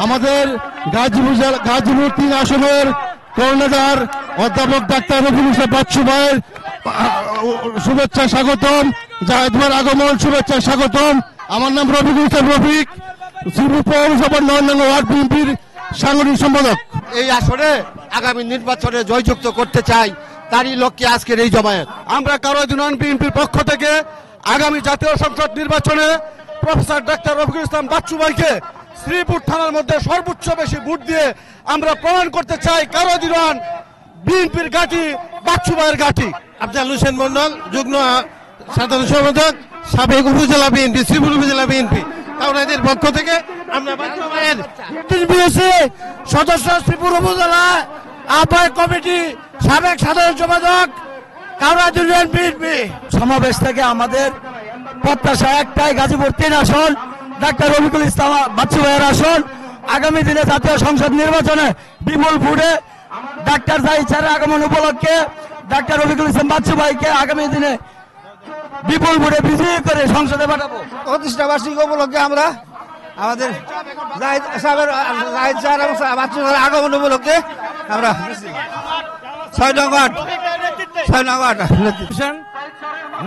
আমাদের গাজীপুর ৩ আসনের কর্ণধার অধ্যাপক ডাক্তার রফিকুল ইসলাম বাচ্চু ভাইয়ের শুভেচ্ছা স্বাগতম, জাহেদুর আগমন শুভেচ্ছা স্বাগতম। আমার নাম রফিকুল ইসলাম রফিক, শ্রীপুর পৌরসভার ৯ নং ওয়ার্ড বিএনপির সাংগঠনিক সম্পাদক। এই আসনে আগামী নির্বাচনে জয়যুক্ত করতে চাই, তারই লক্ষ্যে আজকের এই জমায়েত। আমরা কারওয়ান ইউনিয়ন বিএনপির পক্ষ থেকে আগামী জাতীয় সংসদ নির্বাচনে প্রফেসর ডাক্তার রফিকুল ইসলাম বাচ্চু ভাইকে শ্রীপুর থানার মধ্যে সর্বোচ্চ বেশি ভোট দিয়ে আমরা প্রমাণ করতে চাই কারওয়ান ইউনিয়ন বিএনপির ঘাঁটি বাচ্চু ভাইয়ের ঘাঁটি। আফজাল হোসেন মন্ডল, যুগ্ম সাধারণ সম্পাদক, সাবেক উপজেলা বিএনপি, শ্রীপুর উপজেলা বিএনপি কাউনাদের পক্ষ থেকে আমরা বাচ্চু ভাইয়ের সদস্য, শ্রীপুর উপজেলা আহ্বায়ক কমিটি, সাবেক সাধারণ সম্পাদক, কাউনাদ ইউনিয়ন বিএনপি। সমাবেশ থেকে আমাদের প্রত্যাশা একটাই, গাজীপুর ৩ আসন ডাক্তার রফিকুল ইসলাম বাচ্চু ভাইয়ের আসন। আগামী দিনে জাতীয় সংসদ নির্বাচনে বিপুল ভোটে ডাক্তার জাহিদ আগমন উপলক্ষে ডাক্তার রফিকুল ইসলাম বাচ্চু ভাইকে আগামী দিনে বিপুল ভোটে বিজয়ী করে সংসদে পাঠাবো। প্রতিষ্ঠা বার্ষিকী উপলক্ষে আমরা আমাদের জাহিদ স্যার এবং বাচ্চু ভাইয়ের আগমন উপলক্ষে আমরা ৬ নং ওয়ার্ড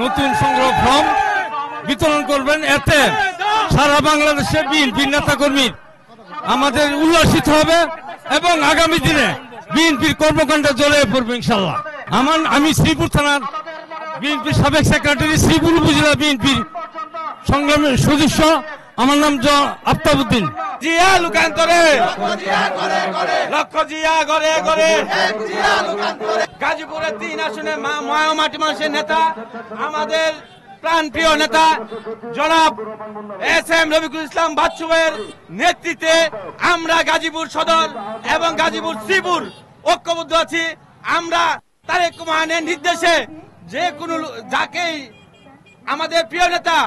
নতুন সংগ্রহ ফর্ম বিতরণ করবেন। এতে সারা বাংলাদেশের বিএনপি নেতা কর্মী আমাদের উল্লাসিত হবে এবং আগামী দিনে বিএনপির কর্মকাণ্ডে জ্বলে পড়বে ইনশাল্লাহ। আমি শ্রীপুর থানার বিএনপির সাবেক সেক্রেটারি, শ্রীপুর উপজেলা বিএনপির সংগ্রামের সদস্য। আমার নাম আফতাবউদ্দিন। জিয়া লুকান্তরে, লক্ষ্য জিয়া ঘরে ঘরে, গাজীপুরের ৩ আসনে মাটি মানুষের নেতা, আমাদের প্রাণপ্রিয় নেতা জনাব এস.এম. রফিকুল ইসলাম বাচ্চু ভাইয়ের নেতৃত্বে আমরা গাজীপুর সদর এবং গাজীপুর শ্রীপুর ঐক্যবদ্ধ আছি। আমরা তারেক রহমানের নির্দেশে যে কোনো যাকেই আমাদের প্রিয় নেতা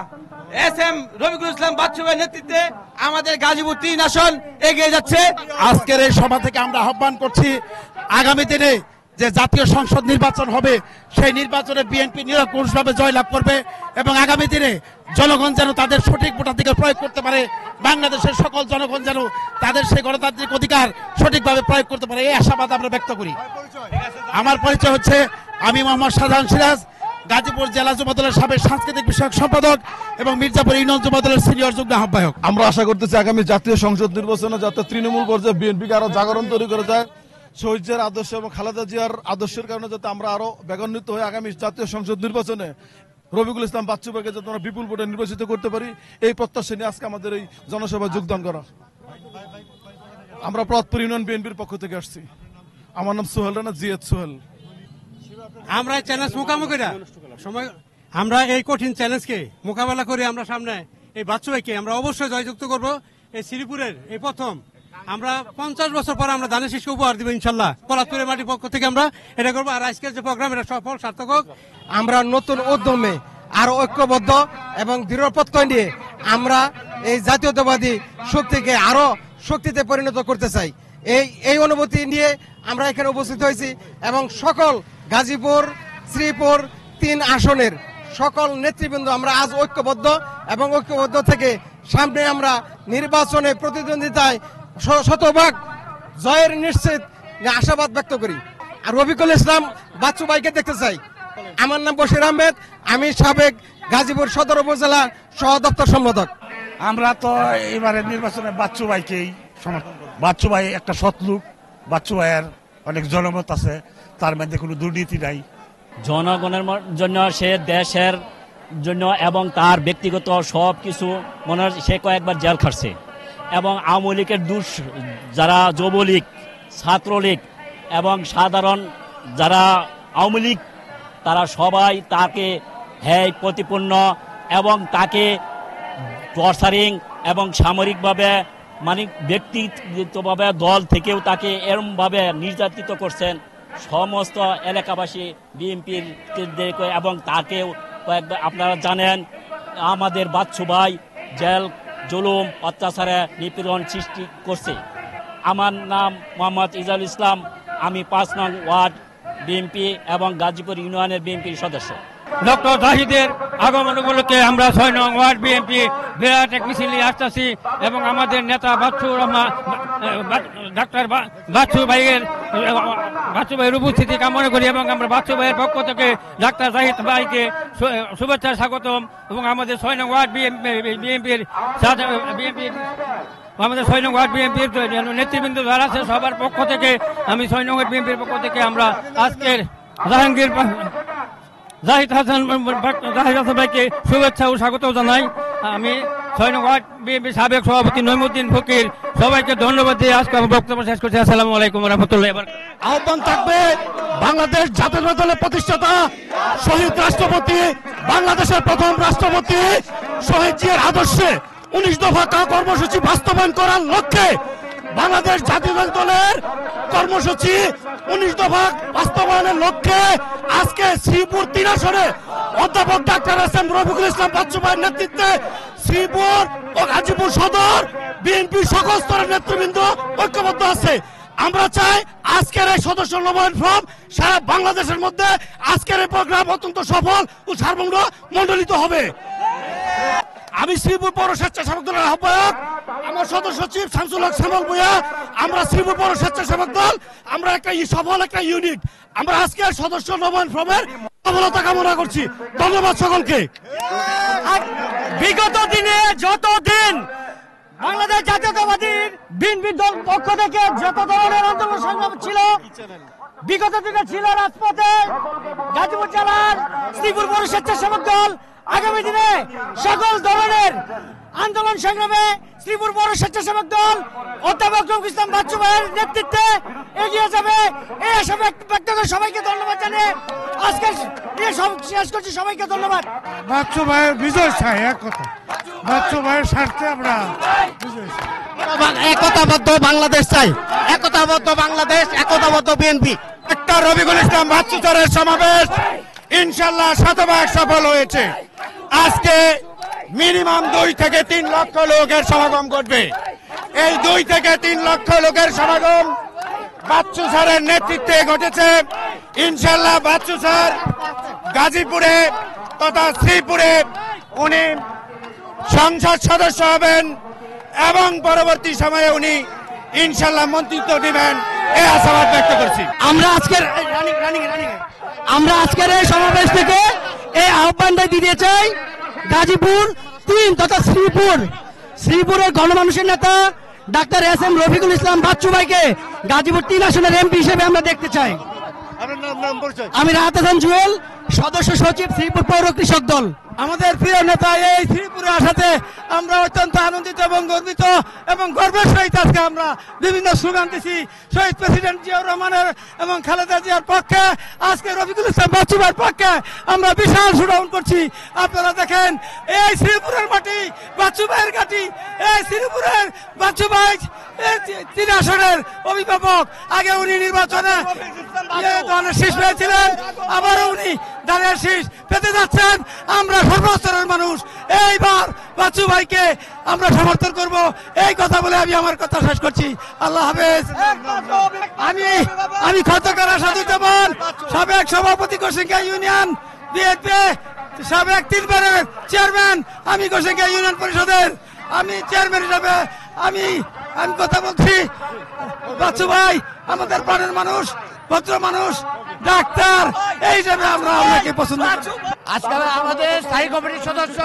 এস.এম. রফিকুল ইসলাম বাচ্চু ভাইয়ের নেতৃত্বে আমাদের গাজীপুর ৩ আসন এগিয়ে যাচ্ছে। আজকের এই সভা থেকে আমরা আহ্বান করছি, আগামী দিনে যে জাতীয় সংসদ নির্বাচন হবে সেই নির্বাচনে বিএনপি নিরঙ্কুশভাবে জয়লাভ করবে এবং আগামী দিনে জনগণ যেন তাদের সঠিক ভোটাধিকার প্রয়োগ করতে পারে, বাংলাদেশের সকল জনগণ যেন তাদের সেই গণতান্ত্রিক অধিকার সঠিকভাবে প্রয়োগ করতে পারে, এই আশাবাদ আমরা ব্যক্ত করি। আমার পরিচয় হচ্ছে, আমি মোহাম্মদ শাহজাহান সিরাজ, গাজীপুর জেলা যুবদলের সাবেক সাংস্কৃতিক বিষয়ক সম্পাদক এবং মির্জাপুর ইউনিয়ন যুবদলের সিনিয়র যুগ্ম আহ্বায়ক। আমরা আশা করতেছি আগামী জাতীয় সংসদ নির্বাচনে যাতে তৃণমূল পর্যায়ে বিএনপিকে আরো জাগরণ তৈরি করে যায়, শহীদের আদর্শ এবং খালেদা জিয়ার আদর্শের কারণে যাতে আমরা আরো বেগান্বিত হয়ে আগামী জাতীয় সংসদ নির্বাচনে রফিকুল ইসলাম বাচ্চু ভাইকে যাতে আমরা বিপুল ভোটে নির্বাচিত করতে পারি, এই প্রত্যাশা নিয়ে আজকে আমাদের এই জনসভায় যোগদান করা। আমরা প্রদপুর ইউনিয়ন বিএনপির পক্ষ থেকে আসছি। আমার নাম সোহেল রানা, জিএচ সোহেল। আমরা চ্যালেঞ্জ মোকাবিলা সময় আমরা এই কঠিন চ্যালেঞ্জকে মোকাবেলা করে আমরা সামনে এই বাচ্চু ভাইকে আমরা অবশ্যই জয়যুক্ত করব। এই শ্রীপুরের এই প্রথম আমরা 50 বছর পর আমরা ধানের শীষকে উপহার দিব ইনশাল্লাহ। পলাশপুরের মাটির পক্ষ থেকে আমরা এটা করবো। আর আজকের যে প্রোগ্রাম এটা সফল সার্থক হোক। আমরা নতুন উদ্যমে আরো ঐক্যবদ্ধ এবং দৃঢ় প্রত্যয় নিয়ে আমরা এই জাতীয়তাবাদী শক্তিকে আরো শক্তিতে পরিণত করতে চাই। এই অনুভূতি নিয়ে আমরা এখানে উপস্থিত হয়েছি এবং সকল গাজীপুর শ্রীপুর ৩ আসনের সকল নেতৃবৃন্দ আমরা আজ ঐক্যবদ্ধ এবং ঐক্যবদ্ধ থেকে সামনে আমরা নির্বাচনে প্রতিদ্বন্দ্বিতায় শতভাগ জয়ের নিশ্চিত আশাবাদ ব্যক্ত করি। আর রফিকুল ইসলাম বাচ্চু ভাইকে দেখতে চাই। আমার নাম বশির আহমেদ, আমি সাবেক গাজীপুর সদর উপজেলা সহ দপ্তর সম্পাদক। আমরা তো এবারের নির্বাচনে বাচ্চু ভাইকেই সমর্থন করি। বাচ্চু ভাই একটা সৎ লোক, বাচ্চু ভাইয়ের অনেক জনমত আছে, তার মধ্যে কোনো দুর্নীতি নাই। জনগণের জন্য সে দেশের জন্য এবং তার ব্যক্তিগত সব কিছু মনে হয় সে কয়েকবার জেল খাটছে এবং আওয়ামী লীগের যারা যুবলীগ, ছাত্রলীগ এবং সাধারণ যারা আওয়ামী লীগ তারা সবাই তাকে হ্যায় প্রতিপন্ন এবং তাকে টর্চারিং এবং সামরিকভাবে মানে ব্যক্তিগতভাবে দল থেকেও তাকে এরমভাবে নির্যাতিত করছেন সমস্ত এলাকাবাসী বিএনপির এবং তাকেও কয়েকবার আপনারা জানেন আমাদের বাচ্চু ভাই জেল জুলুম অত্যাচারে নিপীড়ন সৃষ্টি করছে। আমার নাম মোহাম্মদ ইজাল ইসলাম, আমি ৫ নং ওয়ার্ড বিএনপি এবং গাজীপুর ইউনিয়নের বিএনপির সদস্য। ডক্টর জাহিদের আগমন উপলক্ষে আমরা 6 নং ওয়ার্ড বিএনপি বিরাট এক মিছিল নিয়ে আসতেছি এবং আমাদের নেতা ডাক্তার বাচ্চু ভাইয়ের উপস্থিতি কামনা করি এবং আমরা বাচ্চু ভাইয়ের পক্ষ থেকে ডাক্তার জাহিদ ভাইকে শুভেচ্ছা স্বাগতম এবং আমাদের 6 নং ওয়ার্ড বিএনপির আমাদের 6 নং ওয়ার্ড বিএনপির নেতৃবৃন্দ যারা আছে সবার পক্ষ থেকে আমি 6 নং ওয়ার্ড বিএনপির পক্ষ থেকে আমরা আজকের জাহিদ হাসান ভাইকে শুভেচ্ছা ও স্বাগত জানাই। আমি 6 নং ওয়ার্ড বিএনপির সাবেক সভাপতি নইমুদ্দিন ফকির সবাইকে ধন্যবাদ দিয়ে আজকে আমার বক্তব্য শেষ করছি। আসসালামু আলাইকুম ওয়া রাহমাতুল্লাহি ওয়া বারাকাতুহু। আহ্বান থাকবে বাংলাদেশ জাতীয় দলের প্রতিষ্ঠাতা শহীদ রাষ্ট্রপতি, বাংলাদেশের প্রথম রাষ্ট্রপতি শহীদ জিয়ার আদর্শে 19 দফা কর্মসূচি বাস্তবায়ন করার লক্ষ্যে বাংলাদেশ জাতীয় দলের কর্মসূচি 19 দফা বাস্তবায়নের লক্ষ্যে আজকে শ্রীপুর 3 আসনে অধ্যাপক ডাক্তার এস.এম. রফিকুল ইসলাম বাচ্চু ভাইয়ের নেতৃত্বে শ্রীপুর ও গাজীপুর সদর বিএনপির সকল স্তরের নেতৃবৃন্দ ঐক্যবদ্ধ আছে। আমরা চাই আজকের এই সদস্য নবায়ন ফর্ম সারা বাংলাদেশের মধ্যে আজকের এই প্রোগ্রাম অত্যন্ত সফল ও সার্বঙ্গ মন্ডলিত হবে। আমি শ্রীপুর পৌর স্বেচ্ছাসেবক দলের আহ্বায়ক, আমার সদস্য সচিব শামসুল হক শ্যামল ভূঁইয়া, আমরা শ্রীপুর পৌর স্বেচ্ছাসেবক দল, আমরা একটা সফল একটা ইউনিট। আমরা আজকের সদস্য নবায়ন ফর্মের সফলতা কামনা করছি। ধন্যবাদ সকলকে। বিগত দিনে যতদিন বাংলাদেশ জাতীয়তাবাদী বিএনপি দল পক্ষ থেকে যত ধরনের আন্দোলন সংগ্রাম ছিল, বিগত দিনে ছিল রাজপথে গাজীপুর জেলার শ্রীপুর পৌর স্বেচ্ছাসেবক দল, আগামী দিনে সকল ধরনের আন্দোলন সংগ্রামে শ্রীপুর পৌর স্বেচ্ছাসেবক দল অধ্যাপক রফিকুল ইসলাম বাচ্চু ভাইয়ের নেতৃত্বে এগিয়ে যাবে। এই আশা ব্যক্ত করে সবাইকে ধন্যবাদ জানিয়ে আজকে শেষ করছি। সবাইকে ধন্যবাদ। বাচ্চু ভাইয়ের বিজয় চাই, এক কথা বাচ্চু ভাইয়ের স্বার্থে আমরা একতাবদ্ধ বাংলাদেশ চাই, একতাবদ্ধ বাংলাদেশ, একতাবদ্ধ বিএনপি। ডাক্তার রফিকুল ইসলাম বাচ্চু স্যারের সমাবেশ ইনশাল্লাহ শতভাগ সফল হয়েছে। আজকে মিনিমাম 2 থেকে 3 লক্ষ লোকের সমাগম ঘটবে। এই 2 থেকে 3 লক্ষ লোকের সমাগম বাচ্চু স্যারের নেতৃত্বে ঘটেছে। ইনশাল্লাহ বাচ্চু স্যার গাজীপুরে তথা শ্রীপুরে উনি সংসদ সদস্য হবেন এবং পরবর্তী সময়ে উনি ইনশাল্লাহ মন্ত্রিত্ব নেবেন, এই আশাবাদ ব্যক্ত করছি। আমরা আজকের এই সমাবেশ থেকে এই আহ্বানটা দিতে চাই গাজীপুর 3 তথা শ্রীপুরের গণমানুষের নেতা ডাক্তার এস.এম. রফিকুল ইসলাম বাচ্চু ভাইকে গাজীপুর 3 আসনের এমপি হিসেবে আমরা দেখতে চাই। আমি রাহাত হাসান জুয়েল, সদস্য সচিব শ্রীপুর পৌর কৃষক দল। আমাদের প্রিয় নেতা এই শ্রীপুরে আসাতে আমরা অত্যন্ত আনন্দিত এবং গর্বিত এবং গর্বের সহিত আজকে আমরা বিভিন্ন স্লোগান দিচ্ছি শহীদ প্রেসিডেন্ট জিয়াউর রহমানের এবং খালেদা জিয়ার পক্ষে। আজকে রফিকুল ইসলাম বাচ্চু ভাইয়ের পক্ষে আমরা বিশাল শোডাউন করছি। আপনারা দেখেন এই শ্রীপুরের মাটি, বাচ্চু ভাইয়ের ঘাটি, এই শ্রীপুরের বাচ্চু ভাই 3 আসনের অভিভাবক। আগে উনি নির্বাচনে দলের শীষ পেয়েছিলেন, আবারও উনি দলের শীষ পেতে যাচ্ছেন। আমরা সর্বস্তরের মানুষ এইবার বাচ্চু ভাইকে আমরা সমর্থন করব, এই কথা বলে আমি আমার কথা শেষ করছি। আল্লাহ হাফেজ। আমি খন্দকার আসাদুজ্জামান, সাবেক সভাপতি গোসিঙ্গা ইউনিয়ন বিএনপি, সাবেক 3 বারের চেয়ারম্যান। আমি গোসিঙ্গা ইউনিয়ন পরিষদের আমি চেয়ারম্যান হিসাবে আমি কথা বলছি। বাচ্চু ভাই আমাদের প্রাণের মানুষ, ভদ্র মানুষ, ডাক্তার, এই হিসাবে আমরা আপনাকে পছন্দ করি। আজকে আমাদের স্থায়ী কমিটির সদস্য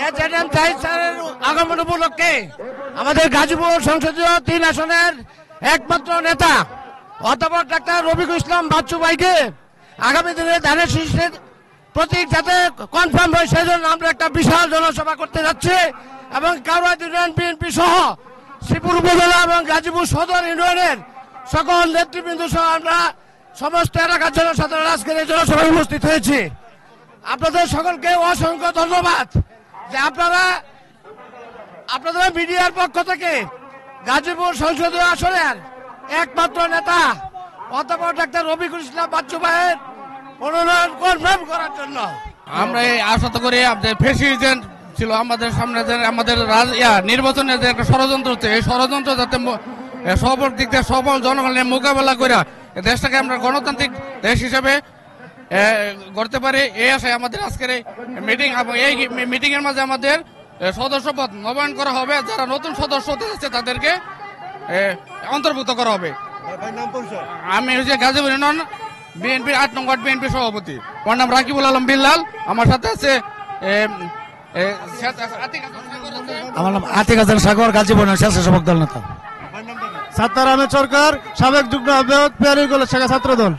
এস.এম. জাহিদ স্যারের আগমন উপলক্ষে আমাদের গাজীপুর সংসদীয় 3 আসনের একমাত্র নেতা অধ্যাপক ডাক্তার রফিকুল ইসলাম বাচ্চু ভাইকে আগামী দিনে ধানের শীষের প্রতীক যাতে কনফার্ম হয় সেজন্য আমরা একটা বিশাল জনসভা করতে যাচ্ছি এবং কারওয়া ইউনিয়ন বিএনপি সহ শ্রীপুর উপজেলা এবং গাজীপুর সদর ইউনিয়নের সকল নেতৃবৃন্দ সহ আমরা সমস্ত এলাকার জনসাধারণ আজকের এই জনসভায় উপস্থিত হয়েছি। আপনাদের সকলকে অসংখ্য ধন্যবাদ যে আপনাদের মিডিয়ার পক্ষ থেকে গাজীপুর সংসদীয় আসনের একমাত্র নেতা অধ্যাপক ডাক্তার রফিকুল ইসলাম বাচ্চু ভাইয়ের মনোনয়ন কনফার্ম করার জন্য আমরা এই আশা তো করি আমাদের প্রেসিডেন্ট ছিল আমাদের সামনে আমাদের নির্বাচনের যে একটা ষড়যন্ত্র হচ্ছে, এই ষড়যন্ত্র যাতে সবল দিক দিয়ে সবল জনগণের মোকাবেলা করে দেশটাকে আমরা গণতান্ত্রিক দেশ হিসেবে করতে পারে এই আশায় আমাদের আজকের এই মিটিং। এই মিটিং এর মাঝে আমাদের সদস্যপদ নবায়ন করা হবে। যারা নতুন সদস্য হতে যাচ্ছে তাদেরকে অন্তর্ভুক্ত করা হবে। আমি হচ্ছে গাজীপুর ইউনিয়ন বিএনপি 8 নং ওয়ার্ড বিএনপি সভাপতি। আমার নাম রাকিবুল আলম বিল্লাল। আমার সাথে আছে আমার নাম আতিক হাসান সাগর, গাজীপুর স্বেচ্ছাসেবক দল নেতা। সাত্তার আহমেদ সরকার, সাবেক যুগ্ম আহ্বায়ক, পেয়ারীর শাখা ছাত্র দল।